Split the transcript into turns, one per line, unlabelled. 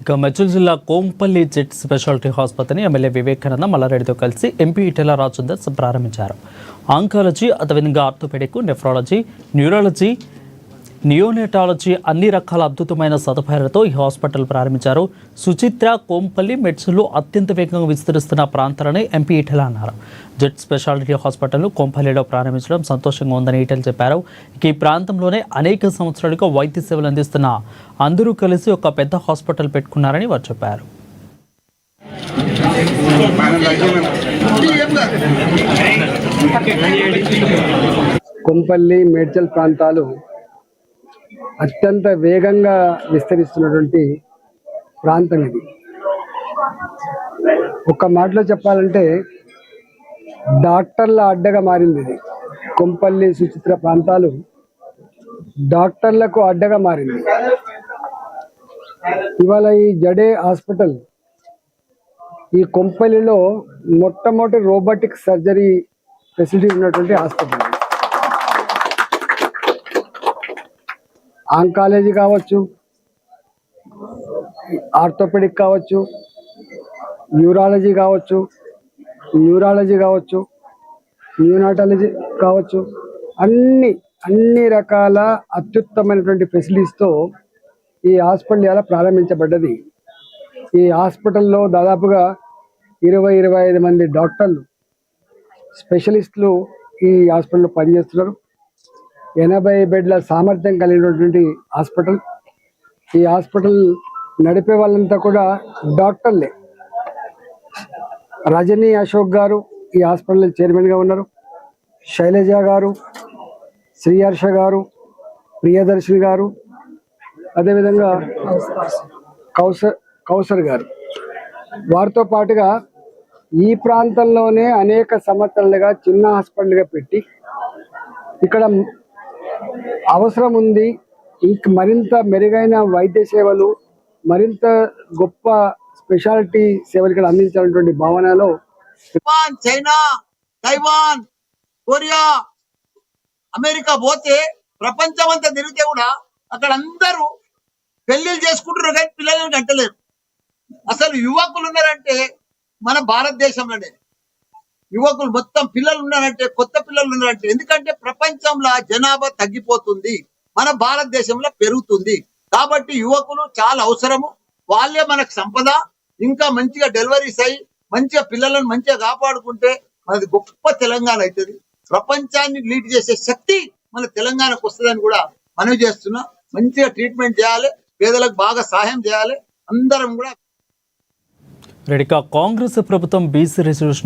ఇక మెదక్ జిల్లా Kompally jet speciality ఆసుపత్రిని ఎమ్మెల్యే వివేకానంద మల్లారెడ్డితో కలిసి ఎంపీ ఈటెల రాజేందర్ ప్రారంభించారు. ఆంకాలజీ, అదేవిధంగా ఆర్థోపెడిక్, నెఫ్రాలజీ, న్యూరాలజీ, నియోనేటాలజీ అన్ని రకాల అద్భుతమైన సదుపాయాలతో ఈ హాస్పిటల్ ప్రారంభించారు. సుచిత్ర, కోంపల్లి, మెడ్స్లో అత్యంత వేగంగా విస్తరిస్తున్న ప్రాంతాలని ఎంపీ ఈటెల అన్నారు. జెట్ స్పెషాలిటీ హాస్పిటల్ను కోంపల్లిలో ప్రారంభించడం సంతోషంగా ఉందని ఈటెల చెప్పారు. ఈ ప్రాంతంలోనే అనేక సంవత్సరాలుగా వైద్య సేవలు అందిస్తున్న అందరూ కలిసి ఒక పెద్ద హాస్పిటల్ పెట్టుకున్నారని వారు చెప్పారు.
కొంపల్లి, మేడ్చల్ ప్రాంతాలు అత్యంత వేగంగా విస్తరిస్తున్నటువంటి ప్రాంతం ఇది. ఒక్క మాటలో చెప్పాలంటే డాక్టర్ల అడ్డగా మారింది ఇది. కొంపల్లి, సుచిత్ర ప్రాంతాలు డాక్టర్లకు అడ్డగా మారింది. ఇవాళ ఈ జడే హాస్పిటల్ ఈ కొంపల్లిలో మొట్టమొదటి రోబోటిక్ సర్జరీ ఫెసిలిటీ ఉన్నటువంటి హాస్పిటల్. ఆంకాలజీ కావచ్చు, ఆర్థోపెడిక్ కావచ్చు, న్యూరాలజీ కావచ్చు, న్యూరాలజీ కావచ్చు, న్యూనాటాలజీ కావచ్చు, అన్ని రకాల అత్యుత్తమైనటువంటి ఫెసిలిటీస్తో ఈ హాస్పిటల్ ఇలా ప్రారంభించబడ్డది. ఈ హాస్పిటల్లో దాదాపుగా 20-25 మంది డాక్టర్లు, స్పెషలిస్టులు ఈ హాస్పిటల్లో పనిచేస్తున్నారు. 80 బెడ్ల సామర్థ్యం కలిగినటువంటి హాస్పిటల్. ఈ హాస్పిటల్ నడిపే వాళ్ళంతా కూడా డాక్టర్లే. రజనీ అశోక్ గారు ఈ హాస్పిటల్ చైర్మన్గా ఉన్నారు. శైలజ గారు, శ్రీహర్ష గారు, ప్రియదర్శిని గారు, అదేవిధంగా కౌసర్ గారు. వారితో పాటుగా ఈ ప్రాంతంలోనే అనేక సంవత్సరాలుగా చిన్న హాస్పిటల్గా పెట్టి ఇక్కడ అవసరం ఉంది, ఇంక మరింత మెరుగైన వైద్య సేవలు, మరింత గొప్ప స్పెషాలిటీ సేవలు ఇక్కడ అందించాలన్నటువంటి భావనలో
చైనా, తైవాన్, కొరియా, అమెరికా పోతే ప్రపంచం అంతా తిరిగితే కూడా అక్కడ అందరూ పెళ్లిళ్ళు చేసుకుంటారు కానీ పిల్లలను కంటలేరు. అసలు యువకులు ఉన్నారంటే మన భారతదేశంలోనే యువకులు మొత్తం పిల్లలు ఉన్నారంటే, కొత్త పిల్లలు ఉన్నారంటే, ఎందుకంటే ప్రపంచంలో జనాభా తగ్గిపోతుంది, మన భారతదేశంలో పెరుగుతుంది. కాబట్టి యువకులు చాలా అవసరము. వాళ్ళే మనకు సంపద. ఇంకా మంచిగా డెలివరీస్ అయ్యి మంచిగా పిల్లలను మంచిగా కాపాడుకుంటే మనది గొప్ప తెలంగాణ అవుతుంది. ప్రపంచాన్ని లీడ్ చేసే శక్తి మన తెలంగాణకు వస్తుందని కూడా మనవి చేస్తున్నా. మంచిగా ట్రీట్మెంట్ చేయాలి, పేదలకు బాగా సహాయం చేయాలి. అందరం కూడా
కాంగ్రెస్ ప్రభుత్వం బీసీ రిజర్వేషన్